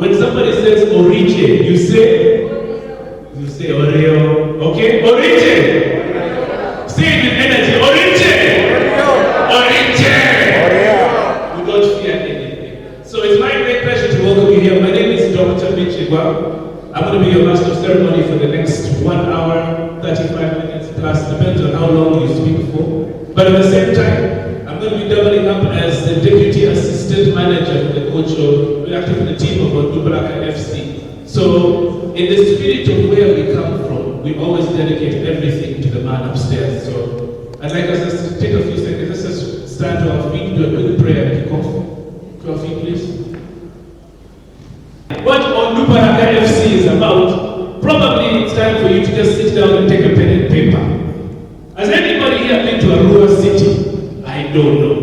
when somebody says Orije, you say Oreo. Okay? Orije. Say it with energy. Orije. Orije. We don't fear anything. So it's my great pleasure to welcome you here. My name is Dr. Michigwa. I'm going to be your master of ceremony for the next 1 hour, 35 minutes plus, depends on how long you speak for. But at the same time, I'm going to be doubling up as the deputy assistant manager for the coach of, we're actually the team of Onduparaka FC. So, in the spirit of where we come from, we always dedicate everything to the man upstairs. So, I'd like us to take a few seconds, let's just stand to our feet, do a quick prayer and kick off. To our feet, please. What Onduparaka FC is about, probably it's time for you to just sit down and take a pen and paper. Has anybody here been to Arua City? I don't know.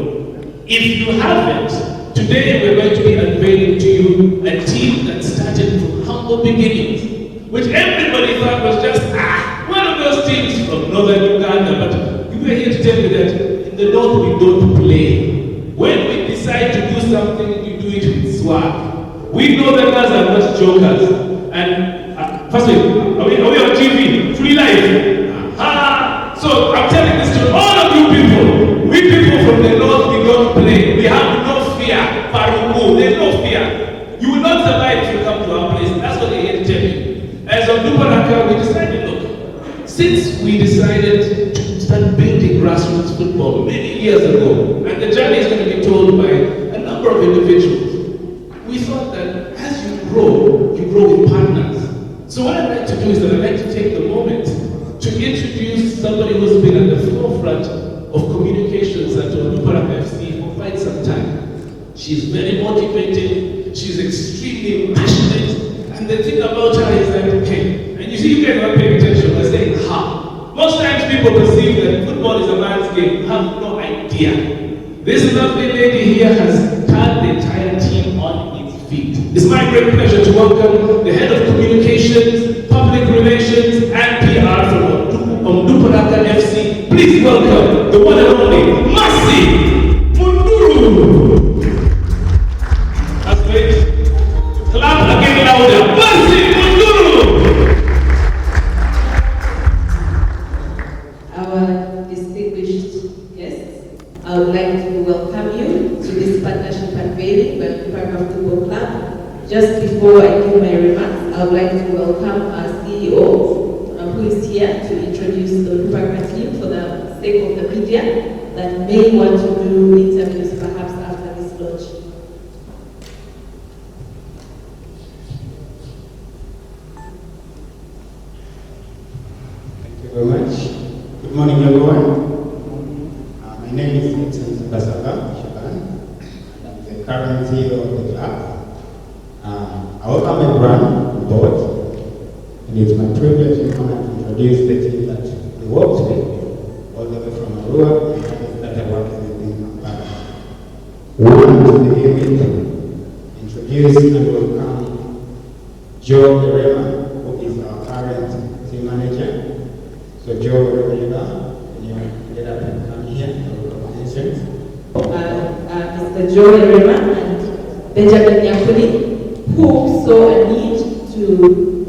If you haven't, today we're going to be unveiling to you a team that started from humble beginnings, which everybody thought was just one of those teams from northern Uganda. But we were here to tell you that in the north we don't play. When we decide to do something, we do it with swag. We know that guys are not jokers. And firstly, are we on TV? Free life. So I'm telling this to all of you people. We people from the north, we don't play. We have no fear. Faruku, there's no fear. You will not survive if you come to our place. That's what they here to tell you. As Onduparaka, we decided, look, since we decided to start building grassroots football many years ago, and the journey is going to be told by a number of individuals, we thought that as you grow with partners. So what I'd like to do is that I'd like to take the moment to introduce somebody who's been at the forefront of communications at Onduparaka FC for quite some time. She's very motivated, she's extremely passionate, and the thing about her is that, okay, and you see you guys are not paying attention, we're saying how. Most times people perceive that football is a man's game, you have no idea. This lovely lady here has turned the entire team on its feet. It's my great pleasure to welcome the head of communications, public relations, and PR from Onduparaka FC. Please welcome the one and only Manduru. That's great. Clap again louder. Manduru. Our distinguished guests, I would like to welcome you to this partnership unveiling by Onduparaka Football Club. Just before I give my remarks, I would like to welcome our CEO, who is here to introduce the Onduparaka team for the sake of the media that may want to do interviews perhaps after this launch. Thank you very much. Good morning, everyone. My name is Vincent Basaka Shaban, and I'm the current CEO of the club. I welcome everyone on board, and it's my privilege and honor to introduce the team that we worked with, all the way from Arua, and that I work with in Kampala. One to the event, introduce and welcome Joe Erema, who is our current team manager. So Joe Erema, can you get up and come here for recognitions? Mr. Joe Erema and Benjamin Nyakuli, who saw a need to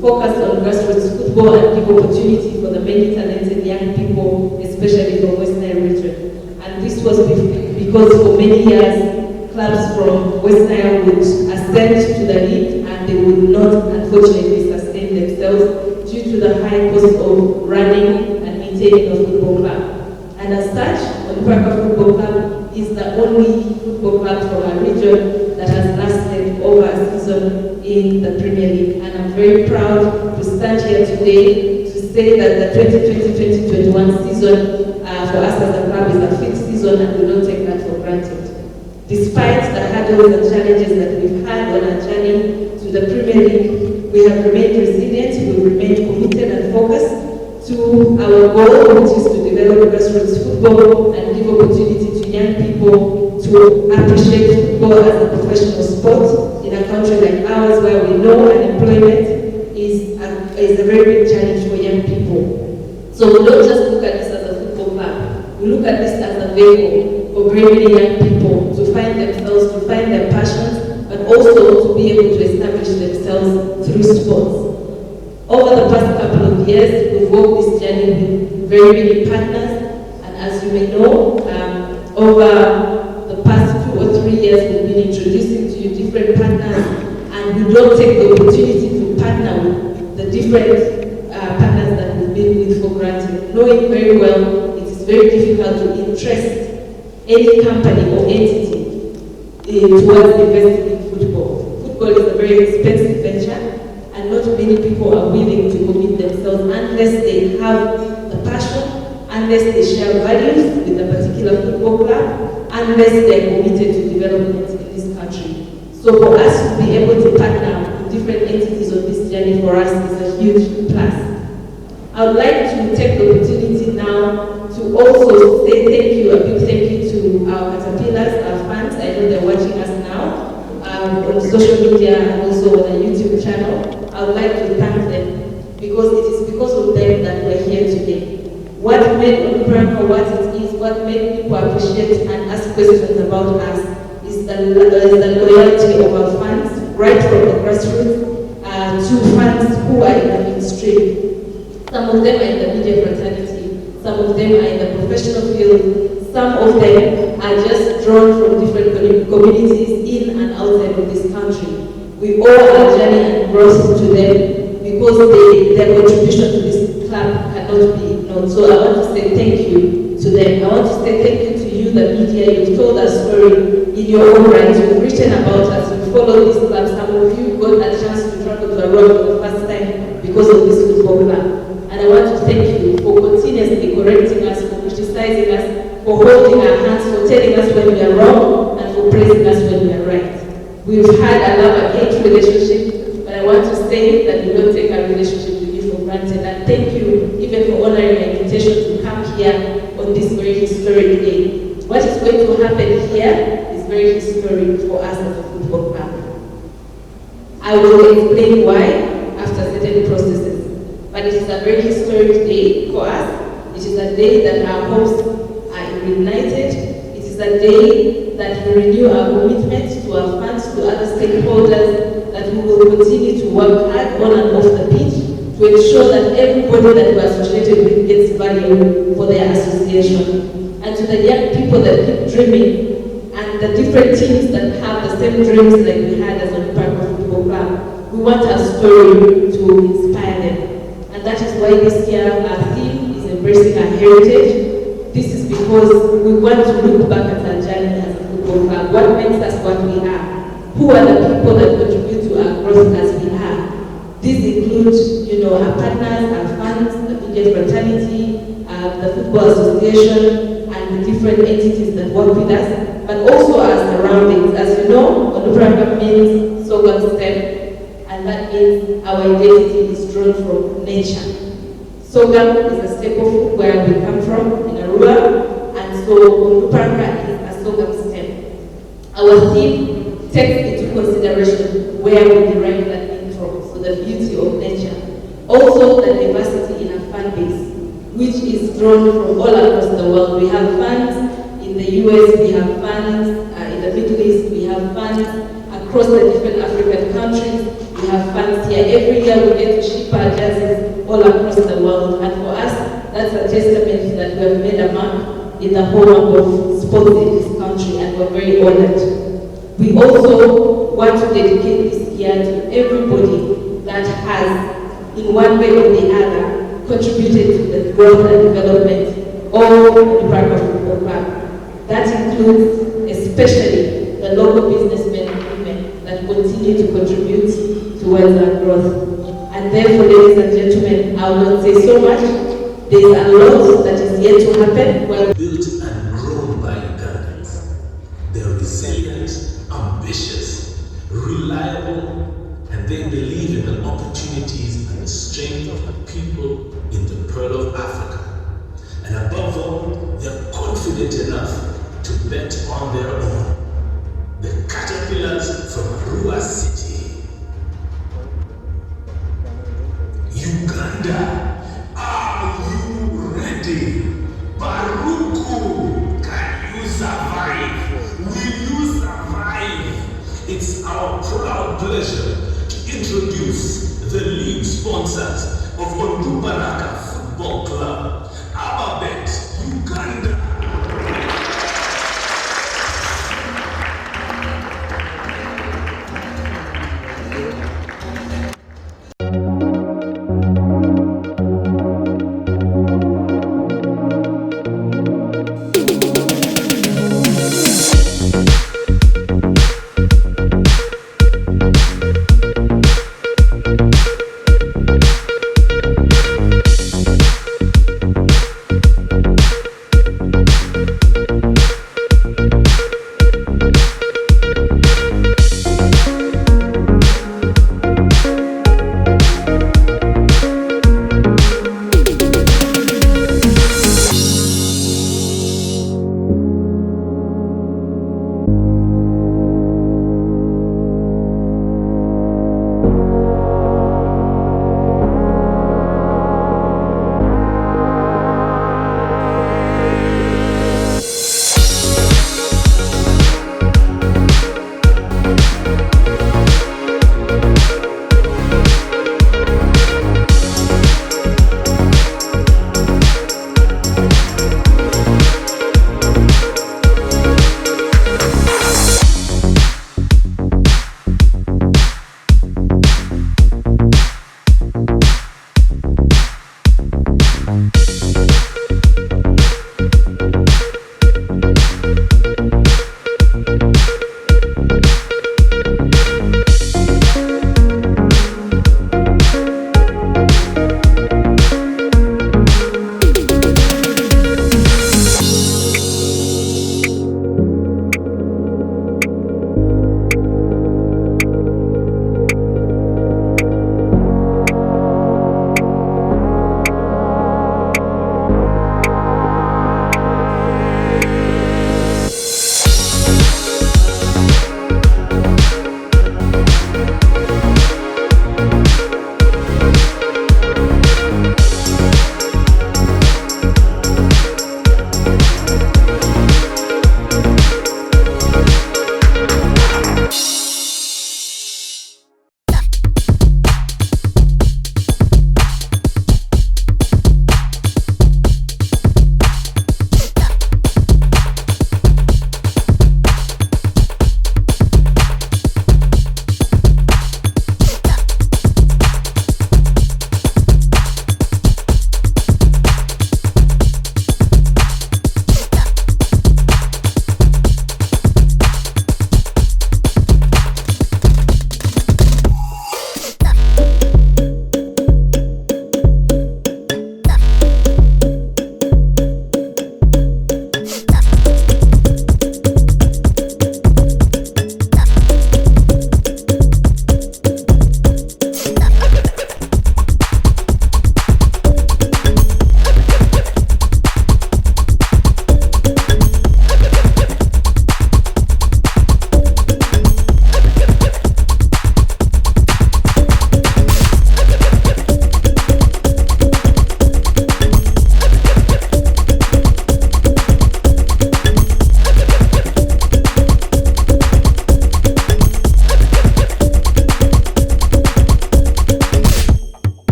focus on grassroots football and give opportunity for the many talented young people, especially from West Nile region. And this was because for many years, clubs from West Nile would ascend to the league and they would not, unfortunately, sustain themselves due to the high cost of running and maintaining a football club. And as such, Onduparaka Football Club is the only football club from our region that has lasted over a season in the Premier League. And I'm very proud to stand here today to say that the 2020-2021 season for us as a club is a fifth season, and we don't take that for granted. Despite the hurdles and challenges that we've had on our journey to the Premier League, we have remained resilient, we've remained committed and focused to our goal, which is to develop grassroots football and give opportunity to young people to appreciate football as a professional sport in a country like ours, where we know unemployment is a very big challenge for young people. So we don't just look at this as a football club, we look at this as a vehicle for very many young people to find themselves, to find their passions, but also to be able to establish themselves through sports. Over the past couple of years, we've walked this journey with very many partners, and as you may know, over the past 2 or 3 years, we've been introducing to you different partners, and we don't take the opportunity to partner with the different partners that we've been with for granted, knowing very well it is very difficult to interest any company or entity towards investing in football. Football is a very expensive venture, and not many people are willing to commit themselves unless they have the passion, unless they share values with a particular football club, unless they're committed to development in this country. So for us to be able to partner with different entities on this journey for us is a huge plus. I would like to take the opportunity now to also say thank you, a big thank you to our caterpillars, our fans. I know they're watching us now on social media and also on a YouTube channel. I would like to thank them because it is because of them that we're here today. What made Onduparaka what it is, what made people appreciate and ask questions about us is the loyalty of our fans, right from the grassroots to fans who are in the mainstream. Some of them are in the media fraternity, some of them are in the professional field, some of them are just drawn from different communities in and outside of this country. We owe our journey and growth to them because their contribution to this club cannot be ignored. So I want to say thank you to them. I want to say thank you to you, the media. You've told our story in your own right. You've written about us. You followed this club. Some of you got a chance to travel to Aroa for the first time because of this football club. And I want to thank you for continuously correcting us, for criticizing us, for holding our hands, for telling us when we are wrong, and for praising us when we are right. We've had a love and hate relationship, but I want to say that we don't take our relationship with you for granted. And thank you even for honoring my invitation to come here on this very historic day. What is going to happen here is very historic for us as a football club. I will explain why after certain processes. But it is a very historic day for us. It is a day that our hopes are reignited. It is a day that we renew our commitment to our fans, to other stakeholders, that we will continue to work hard on and off the pitch to ensure that everybody that we're associated with gets value for their association. And to the young people that keep dreaming and the different teams that have the same dreams like we had as Onduparaka Football Club, we want our story to inspire them. And that is why this year our theme is embracing our heritage. This is because we want to look back at our journey as a football club. What makes us what we are? Who are the people that contribute to our growth as we are? These include, our partners, our fans, the media fraternity, the football association, and the different entities that work with us, but also our surroundings. As you know, Onduparaka means sorghum stem. And that means our identity is drawn from nature. Sorghum is a staple food where we come from, in Arua, and so Onduparaka is a sorghum stem. Our theme takes into consideration where we derive that name from, so the beauty of nature. Also the diversity in our fan base, which is drawn from all across the world. We have fans in the US, we have fans in the Middle East, we have fans across the different African countries. We have fans here. Every year we get to ship our jerseys all across the world. And for us, that's a testament that we have made a mark in the whole of sports in this country, and we're very honored. We also want to dedicate this year to everybody that has, in one way or the other, contributed to the growth and development of the Onduparaka Football Club. That includes especially the local businessmen and women that continue to contribute towards our growth. And therefore, ladies and gentlemen, I will not say so much. There is a lot that is yet to happen. Built and grown by Ugandans. They are resilient, ambitious, reliable, and they believe in the opportunities and the strength of the people in the Pearl of Africa. And above all, they are confident enough to bet on their own. The caterpillars from Arua City. Uganda, are you ready? Baruku, can you survive? Will you survive? It's our pleasure to introduce the league sponsors of Onduparaka Football Club, Ababet, Uganda.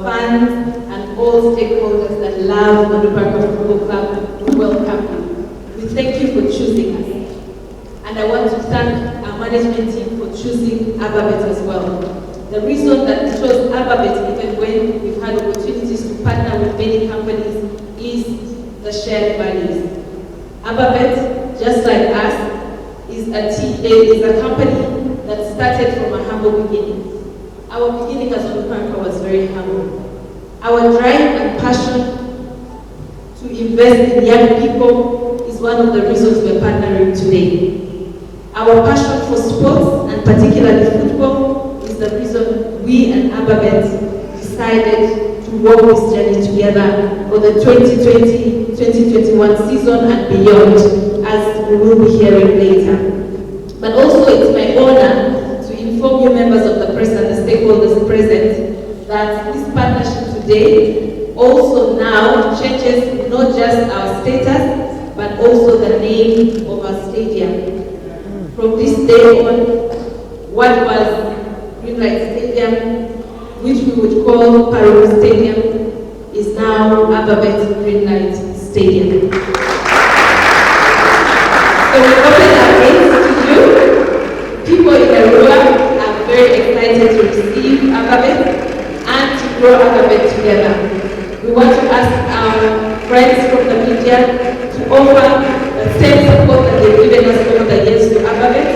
fans, and all stakeholders that love Onduparaka Football Club, we welcome you. We thank you for choosing us. And I want to thank our management team for choosing Ababet as well. The reason that we chose Ababet, even when we've had opportunities to partner with many companies, is the shared values. Ababet, just like us, is a company that started from a humble beginning. Our beginning as Onduparaka was very humble. Our drive and passion to invest in young people is one of the reasons we're partnering today. Our passion for sports, and particularly football, is the reason we and Alphabet decided to walk this journey together for the 2020-2021 season and beyond, as we will be hearing later. But also it's my honor to inform you members of the press and the stakeholders present that this partnership today also now changes not just our status, but also the name of our stadium. From this day on, what was Greenlight Stadium, which we would call Parallel Stadium, is now Alphabet Greenlight Stadium. So we open our gates to you. People in Arua are very excited to receive Alphabet and to grow Alphabet together. We want to ask our friends from the media to offer the same support that they've given us over the years to Alphabet,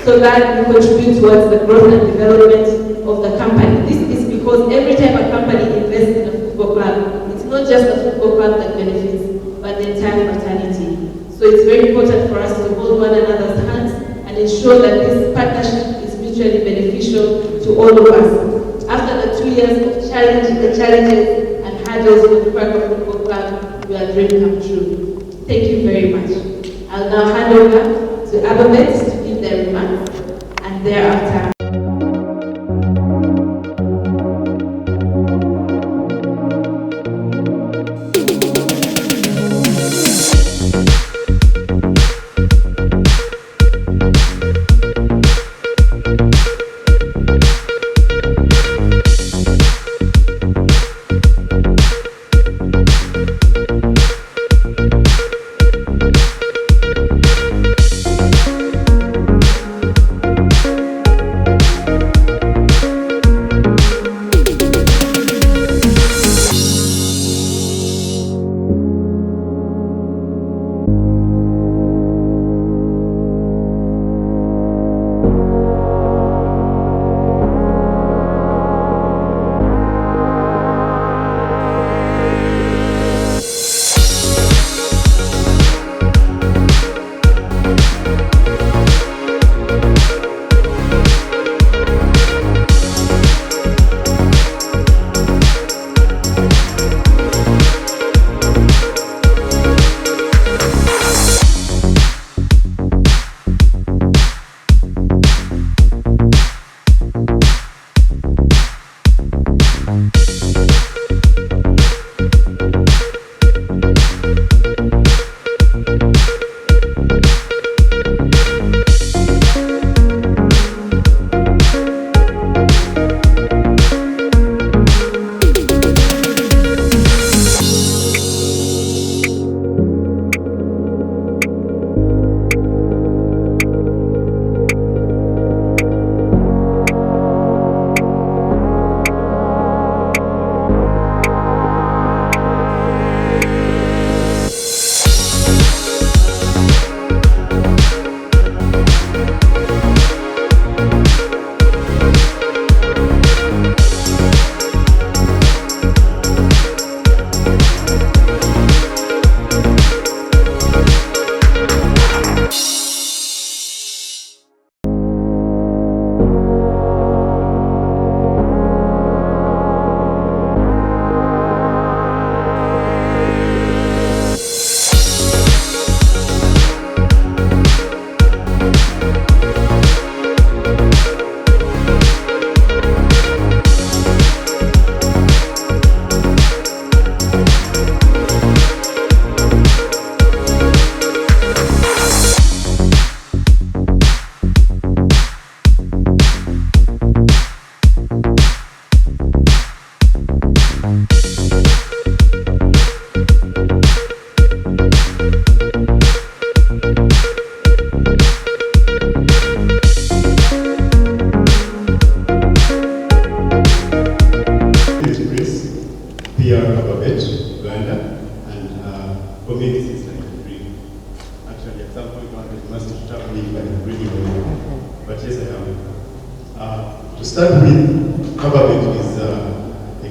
so that we contribute towards the growth and development of the company. This is because every time a company invests in a football club, it's not just the football club that benefits, but the entire fraternity. So it's very important for us to hold one another's hands and ensure that this partnership is mutually beneficial to all of us. After the 2 years of challenges and hurdles with the Onduparaka Football Club, we are dream come true. Thank you very much. I'll now hand over to Alphabet to give their remarks, and thereafter To start with, Alphabet is a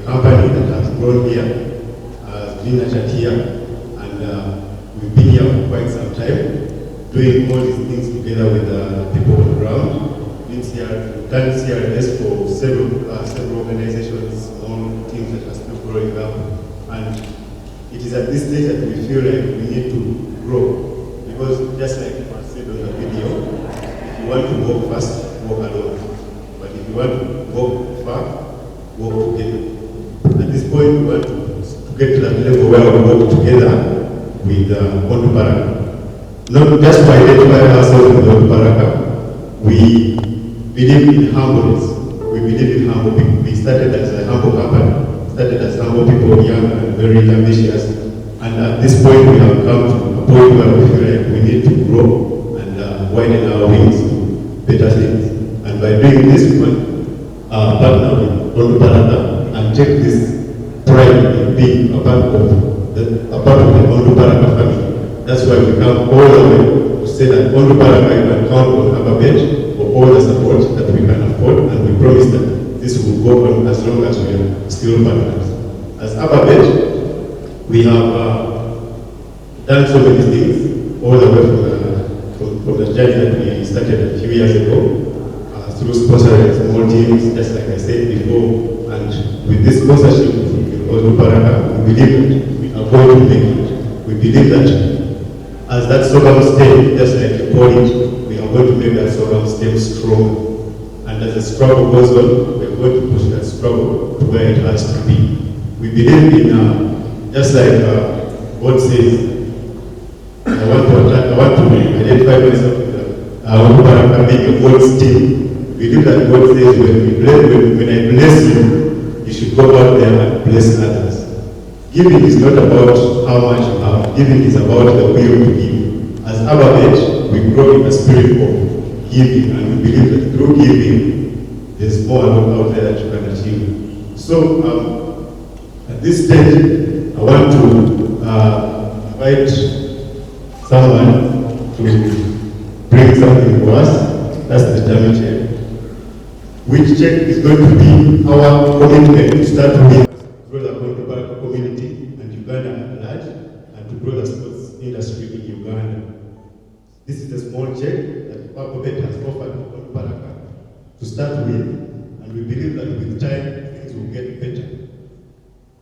company that has grown here, has been nurtured here, and we've been here for quite some time, doing all these things together with the people on the ground. done CRS for several organizations, small teams that are still growing up, and it is at this stage that we feel like we need to grow. Because just like I said on the video, if you want to walk fast, walk alone. But if you want to walk far, walk together. At this point, we want to get to that level where we work together with Onduparaka. Not just to identify ourselves with Onduparaka, we believe in humbleness. We believe in humble people. We started as a humble company, started as humble people, young and very ambitious. And at this point, we have come to a point where we feel like we need to grow and widen our wings to better things. And by doing this, we want partner with Onduparaka and take this pride in being a part of the Onduparaka family. That's why we come all the way to say that Onduparaka can count on Ababet for all the support that we can afford, and we promise that this will go on as long as we are still partners. As Ababet, we have done so many things all the way from the journey that we started a few years ago, through sponsoring small teams, just like I said before, and with this sponsorship with Onduparaka, we believe that we are going to make it. We believe that as that sorghum stem, just like you call it, we are going to make that sorghum stem strong. And as the struggle goes on, we are going to push that struggle to where it has to be. We believe in, just like God says, I want to identify myself with Onduparaka being a God stem. We believe that God says, when I bless you, you should go out there and bless others. Giving is not about how much you have. Giving is about the will to give. As Ababet, we grow in the spirit of giving, and we believe that through giving, there's more out there that you can achieve. So, at this stage, I want to invite someone to bring something to us. That's the dummy check. Which check is going to be our commitment to start with grow the Onduparaka community and Uganda at large, and to grow the sports industry in Uganda. This is a small check that Ababet has offered to Onduparaka to start with, and we believe that with time things will get better.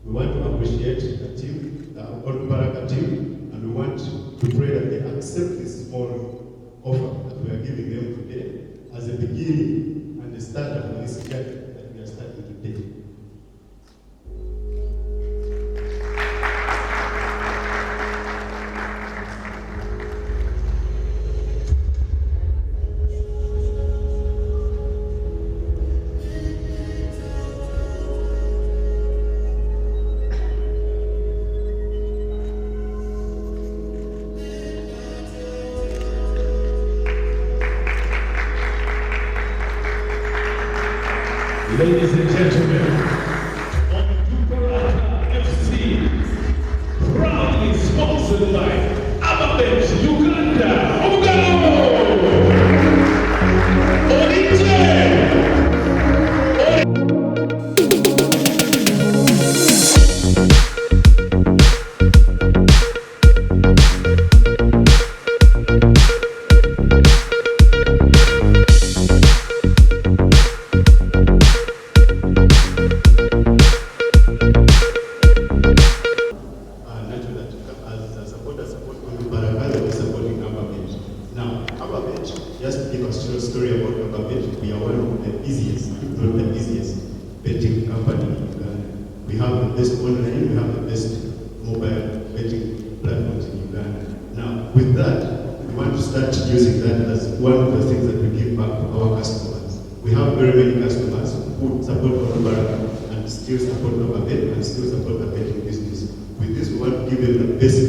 We want to appreciate the team, the Onduparaka team, and we want to pray that they accept this small offer that we are giving them today as a beginning and the start of this journey that we are starting today. Ladies and gentlemen, Onduparaka FC, proudly sponsored by Ababet Uganda. Uganda! Just to give a short story about Ababet, we are one of the easiest, if not the easiest, betting company in Uganda. We have the best online, we have the best mobile betting platforms in Uganda. Now, with that, we want to start using that as one of the things that we give back to our customers. We have very many customers who support Onduparaka and still support Ababet and still support the betting business. With this, we want to give them the best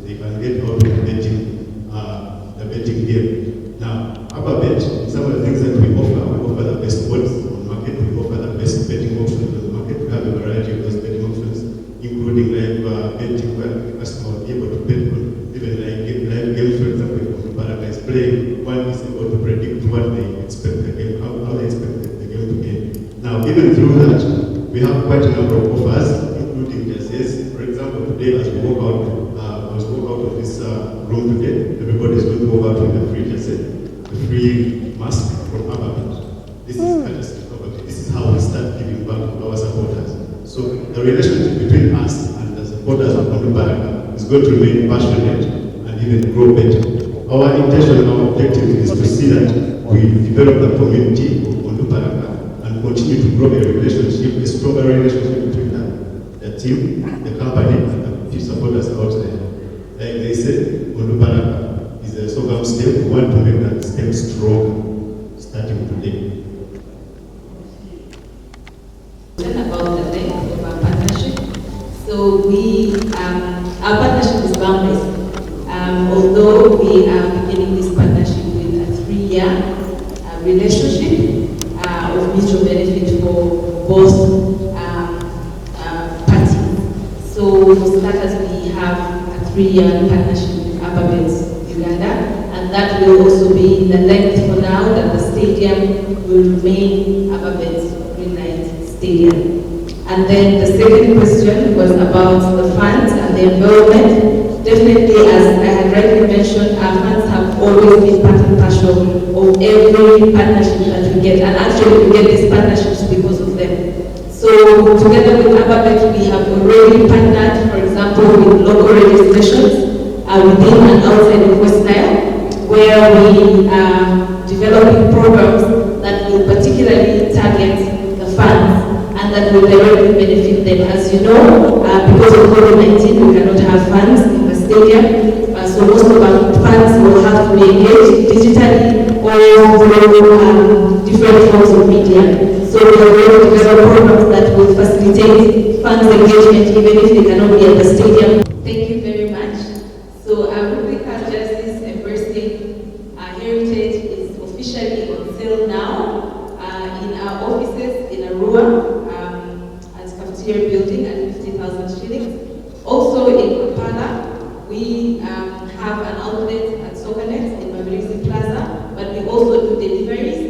they can get out of the betting game. Now, Ababet, some of the things that we offer the best odds on the market, we offer the best betting options on the market. We have a variety of those betting options, including live betting where the customer will be able to bet on even live games, for example, if Onduparaka is playing, one is able to predict what they expect the game, how they expect the game to end. Now, even through that, we have quite a number of offers, including jerseys. For example, today as we walk out, of this room today, everybody is going to walk out with a free jersey, a free mask from Ababet. this is courtesy, probably. This is how we start giving back to our supporters. So the relationship between us and the supporters of Onduparaka is going to remain passionate and even grow better. Our intention and our objective is to see that we develop the community of Onduparaka and continue to grow a relationship, a stronger relationship between the team, the company, and the few supporters out there. Like they said, Onduparaka is a sorghum step. We want to make that step strong starting today. About the length of our partnership. So our partnership is boundless. Although we are beginning this partnership with a 3-year relationship of mutual benefit for both parties. So for starters, we have a 3-year partnership with Alphabet Uganda, and that will also be the length for now that the stadium will remain Alphabet Green Light Stadium. And then the second question was about the funds and the environment. Definitely, as I had rightly mentioned, our funds have always been part and parcel of every partnership that we get. And actually, we get these partnerships because of them. So together with Alphabet, we have already partnered, for example, with local radio stations within and outside of West Nile, where we are developing programs that will particularly target the funds and that will directly benefit them. As you know, because of COVID-19, we cannot have funds in the stadium, so most of our funds will have to be engaged digitally or through different forms of media. So we are going to develop programs that will facilitate funds engagement even if they cannot be at the stadium. Thank you very much. So Republican Justice Embracing Heritage is officially on sale now in our offices in Arua. Building at 50,000 shillings. Also in Kampala, we have an outlet at Sokanet in Mabirizi Plaza, but we also do deliveries.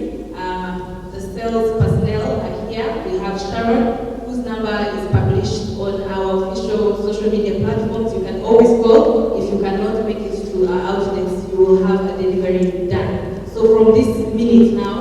The sales personnel are here. We have Sharon, whose number is published on our official social media platforms. You can always call. If you cannot make it to our outlets, you will have a delivery done. So from this minute now,